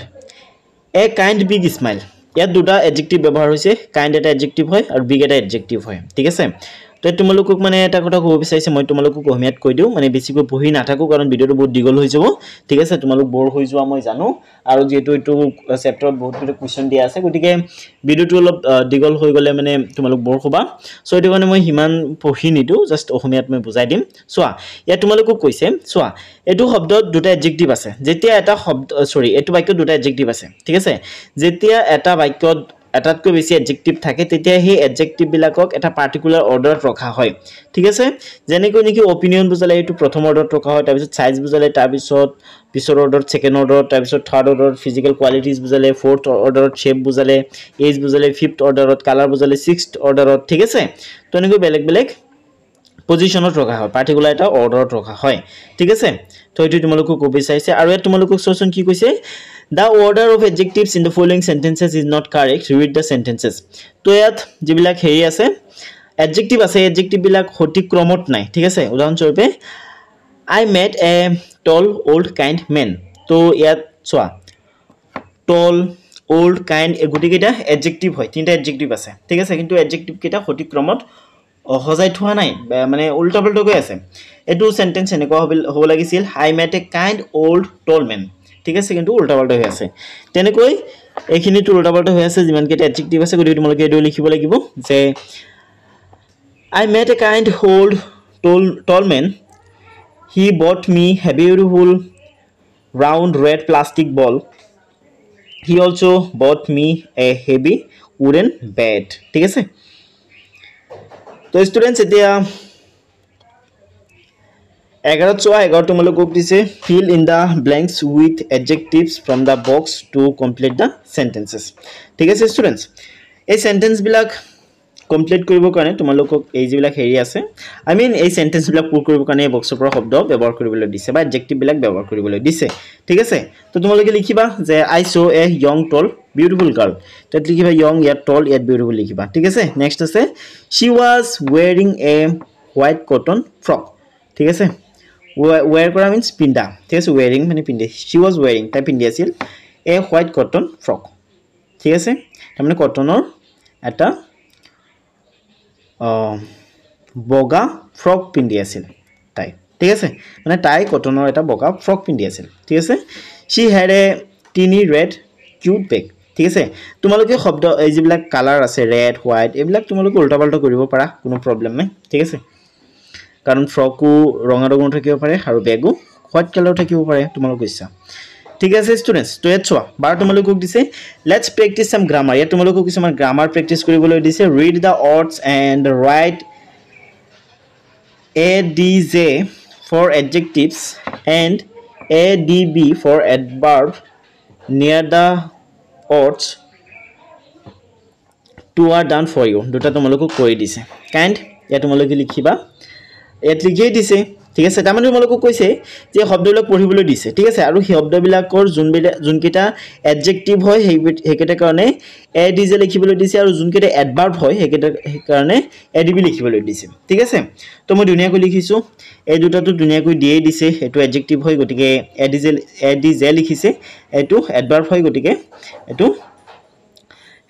a kind big smile ইয়াত দুটা এডজেক্টিভ ব্যৱহাৰ হৈছে কাইন্ড এটা এডজেক্টিভ হয় আৰু বিগ এটা এডজেক্টিভ হয় ঠিক আছে তো তোমালোকক মানে এটা কথা কব বিচাৰিছে মই তোমালোকক কমিয়াত কৈ দিও মানে বেছিকৈ পঢ়ি নাথাকো কাৰণ ভিডিওটো বহুত দীঘল হৈ যাব ঠিক আছে তোমালোক বৰ হৈ যোৱা মই জানো আৰু যেটো এটো চেপ্টাৰত বহুত কিছু কোৱেশ্চন দিয়া আছে গতিকে ভিডিওটো অলপ দীঘল হৈ গলে মানে তোমালোক বৰ হবা সো এটো মানে মই হিমান পঢ়ি নিদু জাস্ট অসমীয়াত মই বুজাই দিম সোৱা ইয়া তোমালোকক কৈছে সোৱা এটো শব্দত দুটা এডজেক্টিভ আছে যেতিয়া এটা শব্দ সৰি এটো বাক্যত দুটা এডজেক্টিভ আছে ঠিক আছে যেতিয়া এটা বাক্যত এটাতকৈ বেছি এডজেক্টিভ থাকে তেতিয়া হে এডজেক্টিভ বিলাকক এটা পাৰ্টিকুলাৰ অৰ্ডাৰত ৰখা হয় ঠিক আছে যেনেকৈ নেকি অপিনিয়ন বুজালে এটো প্ৰথম অৰ্ডাৰত ৰখা হয় তাৰ পিছত সাইজ বুজালে তাৰ পিছত পিছৰ অৰ্ডাৰত সেকেন্ড অৰ্ডাৰত তাৰ পিছত থাৰ্ড অৰ্ডাৰত ফিজিক্যাল কোৱালিটিজ বুজালে ফৰ্থ অৰ্ডাৰত শেপ বুজালে এজ বুজালে ফিফথ অৰ্ডাৰত কালাৰ বুজালে সিক্সথ অৰ্ডাৰত ঠিক আছে তো এনেকৈ বেলেগ বেলেগ পজিশনত ৰখা হয় পাৰ্টিকুলাৰ এটা অৰ্ডাৰত ৰখা হয় ঠিক আছে তো এটো তোমালোকক কবি চাইছে আৰু এ তোমালোকক সচন কি কৈছে The order of adjectives in the following sentences is not correct. Read the sentences. তো ইয়াত যিবিলাক হেৰি আছে adjective আছে adjective বিলাক সঠিক ক্ৰমত নাই ঠিক আছে উদাহৰণস্বৰূপে I met a tall old kind man তো ইয়াত চোৱা tall old kind এগুটি কেটা adjective হয় তিনটা adjective আছে ঠিক আছে কিন্তু adjective কেটা সঠিক ক্ৰমত হজাই থোৱা নাই মানে উল্টা পাল্টা কৈ আছে এটো সেন্টেন্স এনেকুৱা হ'ব লাগিছিল I met a kind old tall man ঠিক আছে কিন্তু উল্টা পাল্টা হৈ আছে তেনেকৈ এইখিনিটো উল্টা পাল্টা হৈ আছে যিমান কেইটা এডজেক্টিভ আছে গতিকে তোমালোকে এটো লিখিব লাগিব যে I met a kind old tall man. He bought me a beautiful round red plastic ball. He also bought me a heavy wooden bat. ঠিক আছে তো স্টুডেন্টস এতিয়া 11 তোমালোকক দিছে fill in the blanks with adjectives from the box to complete the sentences ঠিক আছে students এই sentence বিলাক কমপ্লিট কৰিব কাৰণে তোমালোকক এই যিবিলাক হেৰি আছে আই মিন এই সেন্টেন্স বিলাক পুৰ কৰিব কাৰণে এই বক্সৰ পৰা শব্দ ব্যৱহাৰ কৰিবলৈ দিছে বা এডজেক্টিভ বিলাক ব্যৱহাৰ কৰিবলৈ দিছে ঠিক আছে তো তোমালোকে লিখিবা যে I saw a young tall beautiful girl তাত লিখিবা ইয়ং ইয়াত টল ইয়াত বিউটিফুল লিখিবা ঠিক আছে নেক্সট আছে she was wearing a white cotton frock ঠিক আছে wear কৰা means পিন্ধা ঠিক আছে wearing মানে পিন্ধে she was wearing তাই পিন্ধি আছিল a white cotton frock ঠিক আছে মানে কটনৰ এটা বগা ফ্ৰক পিন্ধি আছিল তাই ঠিক আছে মানে তাই কটনৰ এটা বগা ফ্ৰক পিন্ধি আছিল ঠিক আছে she had a teeny red cute bag ঠিক আছে তোমালোকে শব্দ এই যিবিলাক কালাৰ আছে ৰেড হোৱাইট এইবিলাক তোমালোকে উল্টা পাল্টা কৰিব পাৰা কোনো প্ৰবলেম নাই ঠিক আছে কাৰণ ফ্ৰকো ৰঙা ৰঙৰ থাকিব পাৰে আৰু বেগো হোৱাইট কালাৰ থাকিব পাৰে তোমালোকৰ ইচ্ছা ঠিক আছে স্টুডেন্টস তো এত চোৱা বাৰ তোমালোকক দিছে লেটস প্ৰেক্টিস সাম গ্ৰামাৰ ইয়া তোমালোকক কিছুমান গ্ৰামাৰ প্ৰেক্টিস কৰিবলৈ দিছে read the words and write adj for adjectives and adb for adverb near the odds two are done for you দুটা তোমালোকক কৰি দিছে কাইন্ড ইয়া তোমালোকে লিখিবা এত লিখিয়ে দিছে ঠিক আছে তামানে তোমালোকক কৈছে যে শব্দবিলাক পঢ়িবলৈ দিছে ঠিক আছে আৰু শব্দবিলাকৰ যোনকেইটা এডজেক্টিভ হয় হেকেটা কাৰণে adj লিখিবলৈ দিছে আৰু যোনকেইটা এডভাৰ্ব হয় হেকেটা কাৰণে adb লিখিবলৈ দিছে ঠিক আছে তো মই দুনিয়াকৈ লিখিছো এই দুটাটো দুনিয়াকৈ দিয়ে দিছে এটো এডজেক্টিভ হয় গটিকে adj লিখিছে এটো এডভাৰ্ব হয় গটিকে এটো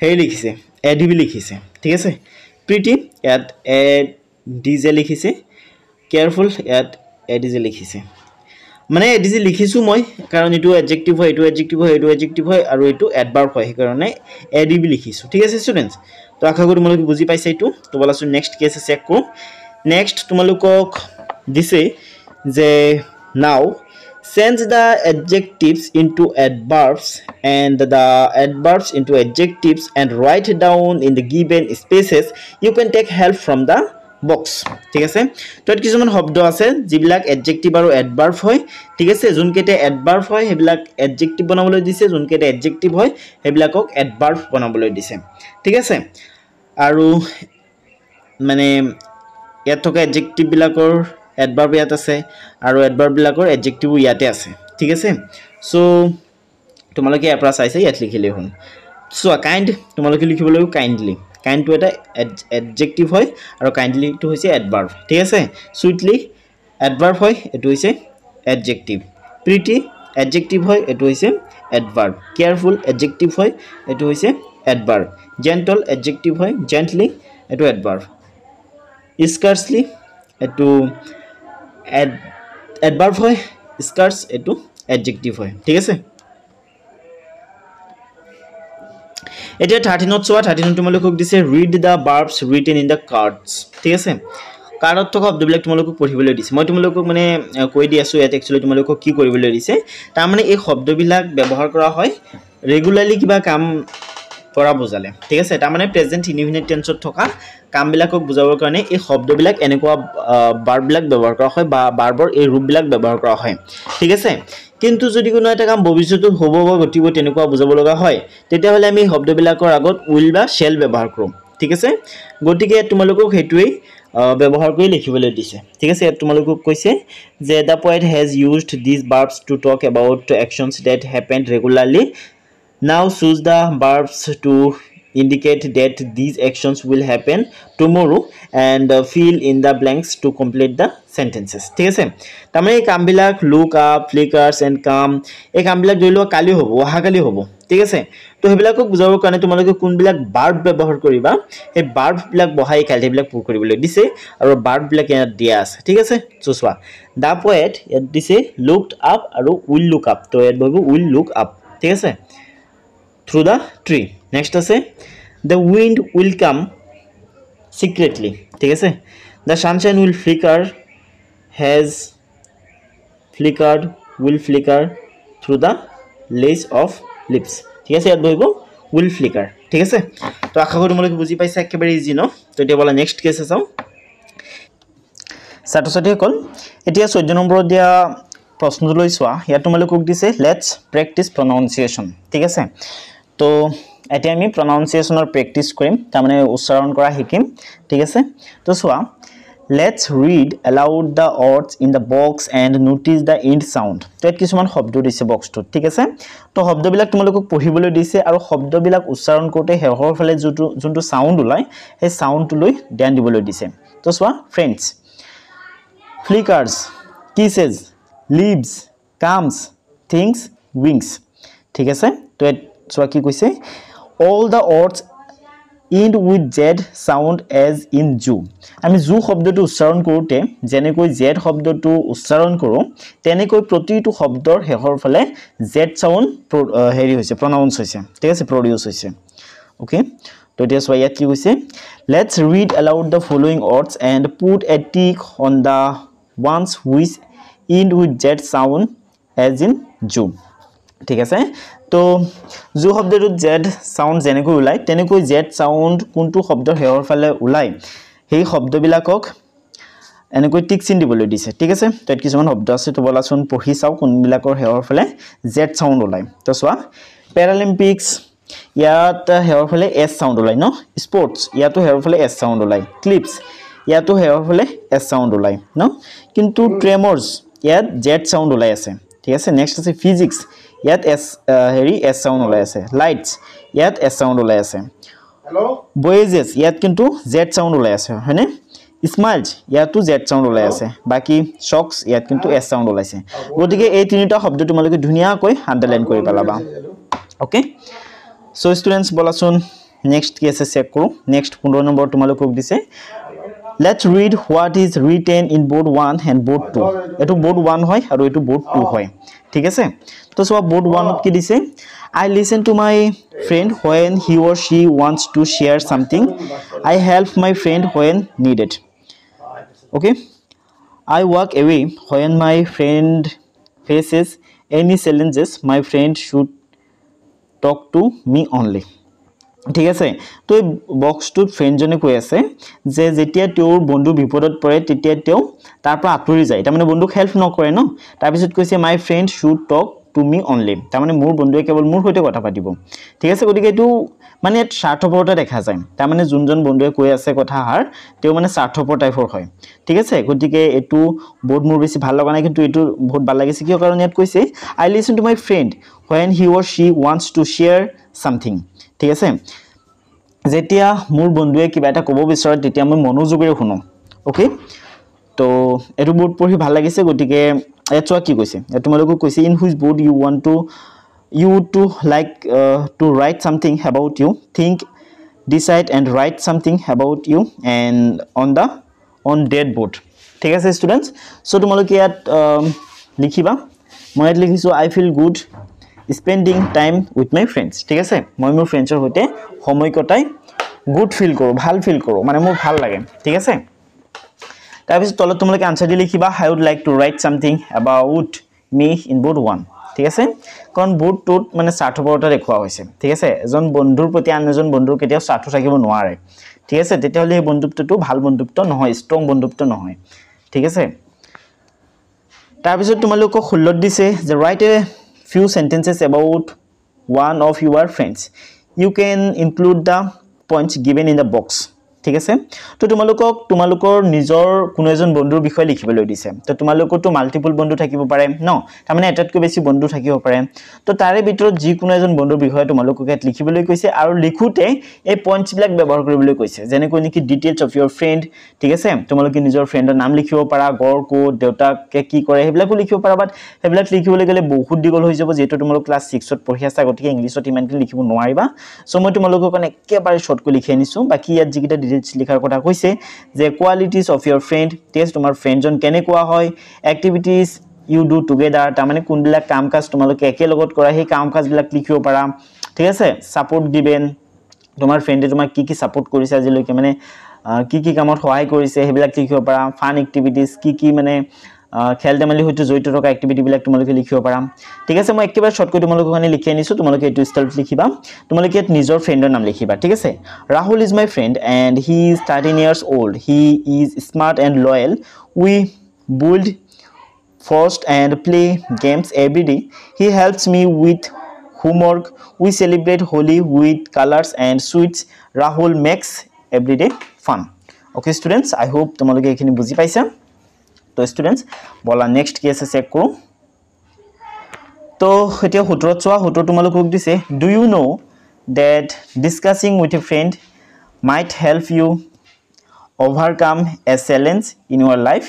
হেই লিখিছে adb লিখিছে ঠিক আছে pretty at adj লিখিছে careful at adj লিখিছে মানে adj লিখিছো মই কাৰণ এটো এডজেক্টিভ হয় এটো এডজেক্টিভ হয় এটো এডজেক্টিভ হয় আৰু এটো এডভাৰ্ব হয় কাৰণে adb লিখিছো ঠিক আছে স্টুডেন্টস তো আশা কৰো তোমালোকে বুজি পাইছা এটো তো বলাছো নেক্সট কেস চেক কৰো নেক্সট তোমালোকক দিছে যে নাও change the adjectives into adverbs and the adverbs into adjectives and write down in the given spaces you can take help from the box ঠিক আছে তো এত কিছুমান শব্দ আছে যিবিলাক এডজেক্টিভ আৰু এডভাৰ্ব হয় ঠিক আছে যোনকেতে এডভাৰ্ব হয় হেবিলাক এডজেক্টিভ বনাবলৈ দিছে যোনকেতে এডজেক্টিভ হয় হেবিলাকক এডভাৰ্ব বনাবলৈ দিছে ঠিক আছে আৰু মানে ইয়াত থকা এডজেক্টিভ বিলাকৰ এডভাৰ্ব ইয়াত আছে আৰু এডভাৰ্ব বিলাকৰ এডজেক্টিভ ইয়াতে আছে ঠিক আছে সো তোমালোকে এপ্ৰা চাইছে ইয়াত লিখিলে হল সো কাইন্ড তোমালোকে লিখিবলৈ কাইন্ডলি কাইন্ড টু এটা এডজেক্টিভ হয় আৰু কাইন্ডলি টু হৈছে এডভাৰ্ব ঠিক আছে সুইটলি এডভাৰ্ব হয় এটো হৈছে এডজেক্টিভ প্ৰিটি এডজেক্টিভ হয় এটো হৈছে এডভাৰ্ব কেয়াৰফুল এডজেক্টিভ হয় এটো হৈছে এডভাৰ্ব জেন্টল এডজেক্টিভ হয় জেন্টলি এটো এডভাৰ্ব scarcely এটো এডভাৰ্ব হয় scarce এটো এডজেক্টিভ হয় ঠিক আছে এতিয়া 13 চোৱা 13 তোমালোকক দিছে read the verbs written in the cards ঠিক আছে কাৰ্ডত থকা শব্দবিলাক তোমালোকক পঢ়িবলৈ দিছে মই তোমালোকক মানে কৈ দি আছো ইয়াত একচুয়ালি তোমালোকক কি কৰিবলৈ দিছে তাৰ মানে এই শব্দবিলাক ব্যৱহাৰ কৰা হয় ৰেগুলাৰলি কিবা কাম কৰা বুজালে ঠিক আছে তাৰ মানে প্ৰেজেন্ট ইনডিফিনিট টেন্সত থকা কামবিলাকক বুজাবৰ কাৰণে এই শব্দবিলাক এনেকুৱা ভাৰ্ববিলাক ব্যৱহাৰ কৰা হয় বা ভাৰ্বৰ এই ৰূপবিলাক ব্যৱহাৰ কৰা হয় ঠিক আছে কিন্তু যদি কোনো এটা কাম ভৱিষ্যতত হ'ব বা ঘটিব তেনেকুৱা বুজাব লগা হয় তেতিয়া হলে আমি শব্দবিলাকৰ আগত উইল বা শেল ব্যৱহাৰ কৰোঁ ঠিক আছে গটিকে তোমালোকক হেতুই ব্যৱহাৰ কৰি লিখিবলৈ দিছে ঠিক আছে তোমালোকক কৈছে যে the poet has used these verbs to talk about actions that happened regularly now choose the verbs to indicate that these actions will happen tomorrow and fill in the blanks to complete the sentences ঠিক আছে তারমানে এই কামবিলাক look up flickers and come এই কামবিলাক ধৰিলো কালি হ'ব অহাকালি হ'ব ঠিক আছে তো হেবিলাকক বুজাবৰ কাৰণে তোমালোকে কোনবিলাক ভাৰ্ব ব্যৱহাৰ কৰিবা এই ভাৰ্ব বিলাক বহাই কালি হেবিলাক পুৰ কৰিবলৈ দিছে আৰু ভাৰ্ব বিলাক ইয়াত দিয়া আছে ঠিক আছে সো চোৱা the poet ইয়াত দিছে looked up আৰু will look up তো ইয়াত বহিব will look up ঠিক আছে through the tree next আছে the wind will come secretly ঠিক আছে the sunshine will flicker has flickered will flicker through the lace of lips ঠিক আছে ইয়াত বহিব will flicker ঠিক আছে তো আশা করি তোমালোকে বুজি পাইছা একেবাৰে ইজি ন তো এতিয়া বলা নেক্সট কেস চাও ছাত্ৰ-ছাত্ৰী সকল এতিয়া 14 নম্বৰ দিয়া প্ৰশ্নটো লৈ চোৱা ইয়াত তোমালোকক দিছে লেটস প্ৰ্যাকটিস প্ৰনাউন্সিয়েচন ঠিক আছে তো এতিয়া আমি প্ৰনাউন্সিয়েচনৰ প্ৰ্যাকটিস কৰিম তাৰ মানে উচ্চাৰণ কৰা শিকিম ঠিক আছে তো চোৱা let's read aloud the words in the box and notice the end sound তো এত কিছুমান শব্দ দিছে বক্সটো ঠিক আছে তো শব্দবিলাক তোমালোকক পঢ়িবলৈ দিছে আৰু শব্দবিলাক উচ্চাৰণ কৰোতে হেহৰ ফালে যোনটো সাউন্ড ওলাই সেই সাউন্ডটো লৈ ধ্যান দিবলৈ দিছে তো চোৱা friends flickers kisses leaves comes things wings ঠিক আছে তো চোৱা কি কৈছে all the words end with z sound as in zoo আমি zoo শব্দটো উচ্চাৰণ কৰোতে যেনেকৈ z শব্দটো উচ্চাৰণ কৰো তেনেকৈ প্ৰতিটো শব্দৰ হেহৰ ফালে z সাউন্ড হেৰি হৈছে প্ৰনাউন্স হৈছে ঠিক আছে প্ৰডিউস হৈছে ওকে তো এতিয়া চোৱা ইয়াত কি কৈছে let's read aloud the following words and put a tick on the ones which end with z sound as in zoo ঠিক আছে তো জু শব্দটো জেড সাউন্ড যেনেকৈ উলাই তেনেকৈ জেড সাউন্ড কোনটো শব্দৰ হেহৰ ফালে উলাই সেই শব্দবিলাকক এনেকৈ টিক চিন দিবলৈ দিছে ঠিক আছে তো কিছুমান শব্দ আছে তো বলাচোন পঢ়ি চাও কোনবিলাকৰ হেহৰ ফালে জেড সাউন্ড উলাই তো চোৱা প্যাৰালিম্পিক্স ইয়াত হেহৰ ফালে এস সাউন্ড উলাই ন স্পোৰ্টস ইয়াতো হেহৰ ফালে এস সাউন্ড উলাই ক্লিপস ইয়াতো হেহৰ ফালে এস সাউন্ড উলাই ন কিন্তু ট্ৰেমৰ্স ইয়াত জেড সাউন্ড উলাই আছে ঠিক আছে নেক্সট আছে ফিজিক্স ইয়াত এস হেৰি এস সাউন্ড ওলাই আছে লাইটস ইয়াত এস সাউন্ড ওলাই আছে হেল্ল বয়েজেস ইয়াত কিন্তু জেড সাউন্ড ওলাই আছে হয়নে স্মাইলস ইয়াতো জেড সাউন্ড ওলাই আছে বাকি শক্স ইয়াত কিন্তু এস সাউন্ড ওলাইছে গতিকে এই তিনিটা শব্দ তোমালোকে ধুনিয়াকৈ আন্ডাৰলাইন কৰি পেলাবা ওকে সো স্টুডেন্টস বলাচোন নেক্সট কি আছে চেক কৰো নেক্সট 15 নম্বৰ তোমালোকক দিছে let's read what is written in board 1 and board 2 এটো board 1 হয় আৰু এটো board 2 হয় ঠিক আছে তো সব board 1 কি দিছে I listen to my friend when he or she wants to share something I help my friend when needed okay I walk away when my friend faces any challenges my friend should talk to me only ঠিক আছে তো এই বক্সটোত ফ্ৰেন্ডজনে কৈ আছে যে যেতিয়া তেওঁৰ বন্ধু বিপদত পৰে তেতিয়া তেওঁ তাৰ পৰা আঁতৰি যায় তাৰ মানে বন্ধুক হেল্প নকৰে ন তাৰ পিছত কৈছে my friend should talk to me only তাৰ মানে মোৰ বন্ধুৱে কেৱল মোৰ সৈতে কথা পাতিব ঠিক আছে গতিকে এটো মানে এক স্বাৰ্থপৰতা দেখা যায় তাৰ মানে যোনজন বন্ধুৱে কৈ আছে কথাহাৰ তেওঁ মানে স্বাৰ্থপৰ টাইপৰ হয় ঠিক আছে গতিকে এটো বহুত মোৰ বেছি ভাল লগা নাই কিন্তু এটো বহুত ভাল লাগিছে কিয় কাৰণ ইয়াত কৈছে I listen to my friend when he or she wants to share something ঠিক আছে যেতিয়া মোৰ বন্ধুৱে কিবা এটা ক'ব বিচাৰে তেতিয়া মই মনোযোগেৰে শুনো ওকে তো এটো বহুত পঢ়ি ভাল লাগিছে গতিকে এচোৱা কি কৈছে তোমালোকক কৈছে in which board you want to you to like to write something about you think decide and write something about you and on that board ঠিক আছে স্টুডেন্টস সো তোমালোকে ইয়াত লিখিবা মই ইয়াত লিখিছো I feel good spending time with my friends ঠিক আছে মই মোৰ ফ্ৰেন্ডৰ সৈতে সময় কটাই গুড ফিল কৰো ভাল ফিল কৰো মানে মোৰ ভাল লাগে ঠিক আছে তাৰ পিছত তলত তোমালোকে আনসাৰ দি লিখিবা I would like to write something about me in board 1 ঠিক আছে কোন board 2 মানে স্বাৰ্থপৰতা দেখুৱা হৈছে ঠিক আছে এজন বন্ধুৰ প্ৰতি আনজন বন্ধুৰ কেতিয়াও স্বাৰ্থ থাকিব নোৱাৰে ঠিক আছে তেতিয়াহলে এই বন্ধুত্বটো ভাল বন্ধুত্ব নহয় ষ্ট্ৰং বন্ধুত্ব নহয় ঠিক আছে তাৰ পিছত তোমালোকক 16 দিছে যে write a few sentences about one of your friends you can include the points given in the box ঠিক আছে তো তোমালোকৰ নিজৰ কোনো এজন বন্ধুৰ বিষয়ে লিখিবলৈ দিছে তো তোমালোকৰটো মাল্টিপল বন্ধু থাকিব পাৰে ন তাৰ মানে এটাতকৈ বেছি বন্ধু থাকিব পাৰে তো তাৰে ভিতৰত যি কোনো এজন বন্ধুৰ বিষয়ে তোমালোকক লিখিবলৈ কৈছে আৰু লিখোতে এই পইণ্টছ বিলাক ব্যৱহাৰ কৰিবলৈ কৈছে যেনেকৈ নেকি ডিটেইলছ অফ ইওৰ ফ্ৰেন্ড ঠিক আছে তোমালোকে নিজৰ ফ্ৰেণ্ডৰ নাম লিখিব পাৰা গড় কোড দেউতাকে কি কৰে হেবিলাকো লিখিব পাৰা বাট হেবিলাক লিখিবলৈ গলে বহুত দীঘল হৈ যাব যেটো তোমালোক ক্লাস 6 ত পঢ়ি আছা গতিকে ইংলিছত ইমানকৈ লিখিব নোৱাৰিবা সো মই তোমালোকৰ কাৰণে একেবাৰে শৰ্টকৈ লিখি আনিছো বাকি ইয়াত যিকিটা ডিটেইলছ লিখাৰ কথা কৈছে যে qualities of your friend test তোমাৰ ফ্ৰেণ্ডজন কেনেকুৱা হয় এক্টিভিটিজ you do together তাৰ মানে কোনবিলাক কাম কাজ তোমালোকে একে লগত কৰা সেই কাম কাজ বিলাক লিখিব পাৰা ঠিক আছে সাপোৰ্ট গিভেন তোমাৰ ফ্ৰেণ্ডে তোমাক কি সাপোৰ্ট কৰিছে আজিলৈকে মানে কি কামত সহায় কৰিছে হেবিলাক লিখিব পাৰা ফান এক্টিভিটিজ কি মানে খেল ধেমালি হয়তো জড়িত থকা এক্টিভিটি বিলাক তোমালোকে লিখিব পাৰা ঠিক আছে মই একেবাৰে শৰ্টকৈ তোমালোকৰ কাৰণে লিখি আনিছো তোমালোকে এটো ষ্টাইলত লিখিবা তোমালোকে নিজৰ ফ্ৰেণ্ডৰ নাম লিখিবা ঠিক আছে Rahul is my friend and he is 13 years old he is smart and loyal we build first and play games every day he helps me with homework we celebrate Holi with colors and sweets Rahul makes everyday fun okay students I hope তোমালোকে এখিনি বুজি পাইছা তো students বলা next কি আছে check কৰো তো এতিয়া 17 চোৱা 17 তোমালোকক দিছে do you know that discussing with a friend might help you overcome a challenge in your life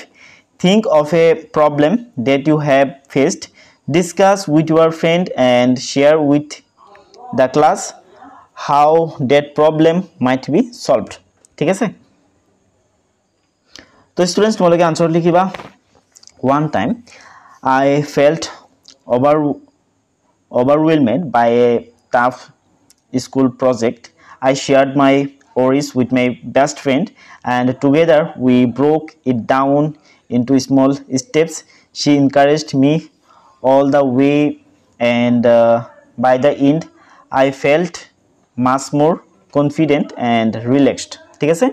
think of a problem that you have faced discuss with your friend and share with the class how that problem might be solved ঠিক আছে তো students তোমালোকে answer লিখিবা one time I felt overwhelmed by a tough school project I shared my worries with my best friend and together we broke it down into small steps she encouraged me all the way and by the end I felt much more confident and relaxed ঠিক আছে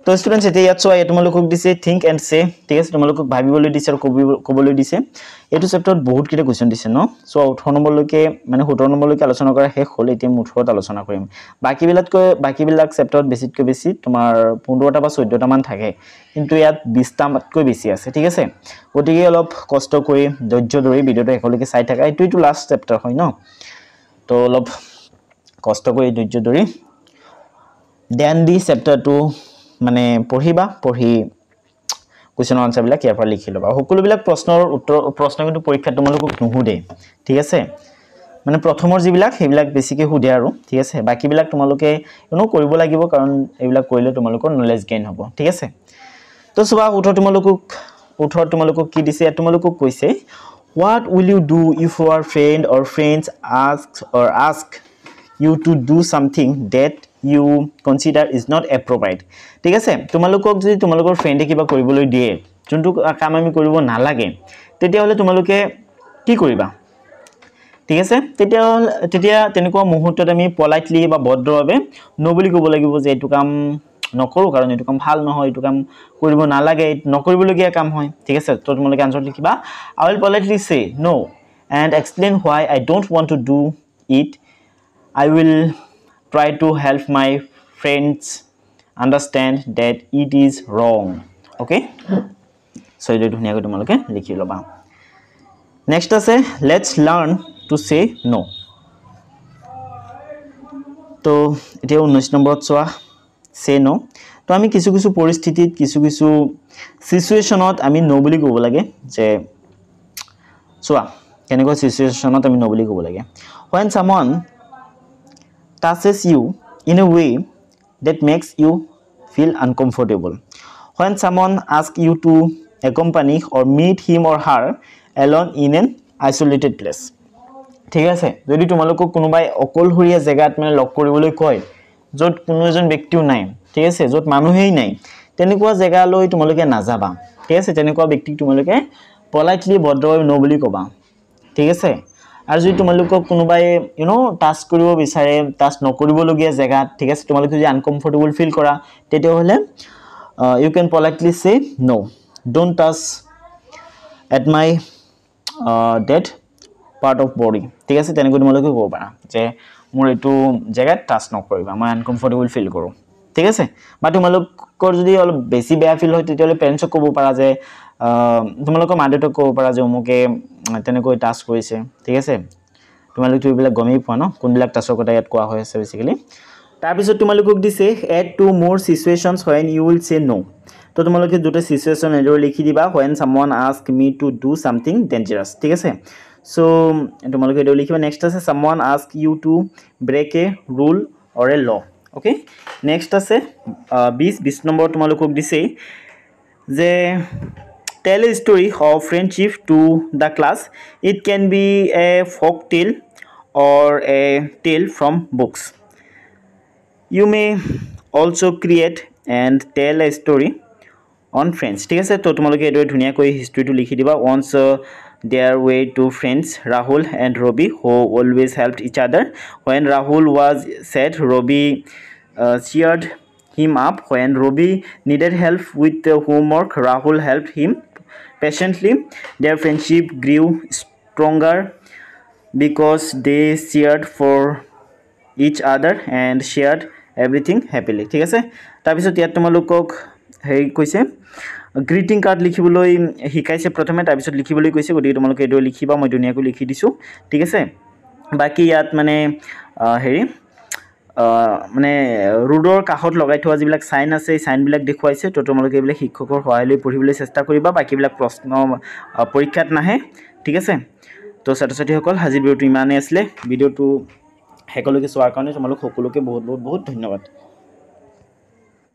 তো students এতিয়া ইয়াত চোৱা তোমালোকক দিছে think and সে ঠিক আছে তোমালোকক ভাবিবলৈ দিছে আৰু কবলৈ দিছে এটো চেপ্টাৰত বহুত কিটা কোৱেশ্চন দিছে ন সো 18 নম্বৰলৈকে মানে 17 নম্বৰলৈকে আলোচনা কৰা শেষ হ'ল এতিয়া 18ত আলোচনা কৰিম বাকিবিলাক চেপ্টাৰত বেছিতকৈ বেছি তোমাৰ 15টা বা 14টা মান থাকে কিন্তু ইয়াত 20টা মাতকৈ বেছি আছে ঠিক আছে গতিকে অলপ কষ্ট কৰি ধৈৰ্য ধৰি ভিডিওটো একেলগে চাই থাকা এইটো লাষ্ট চেপ্টাৰ হয় ন তো অলপ কষ্ট কৰি ধৈৰ্য ধৰি দেন দি চেপ্টাৰটো মানে পঢ়িবা পঢ়ি কোৱেশ্চন আনসাৰ বিলাক ইয়াৰ পৰা লিখি লবা সকলো বিলাক প্ৰশ্নৰ উত্তৰ প্ৰশ্ন কিন্তু পৰীক্ষা তোমালোকক নুহুদে ঠিক আছে মানে প্ৰথমৰ যিবিলাক হেবিলাক বেছিকৈ হুদে আৰু ঠিক আছে বাকি বিলাক তোমালোকে কৰিব লাগিব কাৰণ এইবিলাক কৰিলে তোমালোকৰ নলেজ গেইন হ'ব ঠিক আছে তো সবা উত্তৰ তোমালোকক কি দিছে তোমালোকক কৈছে what will you do if your friend or friends ask you to do something that you consider is not appropriate ঠিক আছে তোমালোকক যদি তোমালোকৰ ফ্ৰেণ্ডে কিবা কৰিবলৈ দিয়ে যোনটো কাম আমি কৰিব নালাগে তেতিয়া হলে তোমালোকে কি কৰিবা ঠিক আছে তেতিয়া তেনেকুৱা মুহূৰ্তত আমি পলাইটলি বা ভদ্ৰভাৱে নো বুলি ক'ব লাগিব যে এইটো কাম নকৰো কাৰণ এইটো কাম ভাল নহয় এইটো কাম কৰিব নালাগে নকৰিবলগীয়া কাম হয় ঠিক আছে তো তোমালোকে আনসাৰ লিখিবা I will politely say no and explain why I don't want to do it I will try to help my friends understand that it is wrong okay so এইটো ধুনিয়াকৈ তোমালোকে লিখি লবা next আছে let's learn to say no তো এতিয়া 19 নম্বৰত চোৱা say no তো আমি কিছু পৰিস্থিতিত কিছু সিচুৱেচনত আমি no বুলি ক'ব লাগে যে চোৱা কেনেকুৱা সিচুৱেচনত আমি no বুলি ক'ব লাগে when someone touches you in a way that makes you feel uncomfortable when someone asks you to accompany or meet him or her alone in an isolated place ঠিক আছে যদি তোমালোকক কোনোবাই অকলহৰীয়া জায়গাত মানে লগ কৰিবলৈ কয় যত কোনো এজন ব্যক্তিও নাই ঠিক আছে যত মানুহেই নাই তেনেকুৱা জায়গালৈ তোমালোকে নাযাবা ঠিক আছে তেনেকুৱা ব্যক্তিক তোমালোকে পলাইটলি ভদ্ৰভাৱে নো বুলি ক'বা ঠিক আছে আৰু যদি তোমালোকক কোনোবাই টাচ কৰিব বিচাৰে টাচ নকৰিবলগীয়া জায়গাত ঠিক আছে তোমালোকে যদি আনকমফৰ্টেবল ফিল কৰা তেতিয়া হলে you can politely say no don't touch at my dead part of body ঠিক আছে তেনেকৈ তোমালোকে ক'ব পাৰা যে মোৰ এটো জায়গাত টাচ নকৰিবা মই আনকমফৰ্টেবল ফিল কৰো ঠিক আছে বা তোমালোকৰ যদি অলপ বেছি বেয়া ফিল হয় তেতিয়াহ'লে পেৰেণ্টছক ক'ব পাৰা যে তোমালোকৰ মা দেউতাক ক'ব পাৰা যে অমুকে তেনেকৈ টাচ কৰিছে ঠিক আছে তোমালোকে এইবিলাক গমেই পোৱা ন কোনবিলাক টাচৰ কথা ইয়াত কোৱা হৈ আছে বেসিক্যালি তাৰপিছত তোমালোকক দিছে এড টু মোৰ সিচুৱেশনছ when you will say no তো তোমালোকে দুটা সিচুৱেশন এডৰ লিখি দিবা when someone ask me to do something dangerous ঠিক আছে সো তোমালোকে এডৰ লিখিবা নেক্সট আছে someone ask you to break a rule or a law okay next আছে 20 নম্বৰ তোমালোকক দিছে যে tell a story of friendship to the class it can be a folk tale or a tale from books you may also create and tell a story on friends ঠিক আছে তো তোমালোকে এডৰ ধুনিয়াকৈ হিষ্ট্ৰীটো লিখি দিবা once their way two friends Rahul and Robi who always helped each other when Rahul was sad Robi cheered him up when Robi needed help with the homework Rahul helped him patiently their friendship grew stronger because they cheered for each other and shared everything happily ঠিক আছে তাৰপিছত ইয়াত তোমালোকক হেৰি কৈছে greeting card লিখিবলৈ শিকাইছে প্ৰথমে তাৰপিছত লিখিবলৈ কৈছে গতিকে তোমালোকে এডৰ লিখিবা মই ধুনিয়াকৈ লিখি দিছো ঠিক আছে বাকি ইয়াত মানে হেৰি মানে ৰুডৰ কাষত লগাই থোৱা যিবিলাক সাইন আছে এই সাইনবিলাক দেখুৱাইছে তো তোমালোকে এইবিলাক শিক্ষকৰ সহায় লৈ পঢ়িবলৈ চেষ্টা কৰিবা বাকিবিলাক প্ৰশ্ন পৰীক্ষাত নাহে ঠিক আছে তো ছাত্ৰ-ছাত্ৰীসকল আজি ভিডিঅ'টো ইমানেই আছিল ভিডিঅ'টো হেকলৈকে চোৱাৰ কাৰণে তোমালোক সকলোকে বহুত বহুত বহুত ধন্যবাদ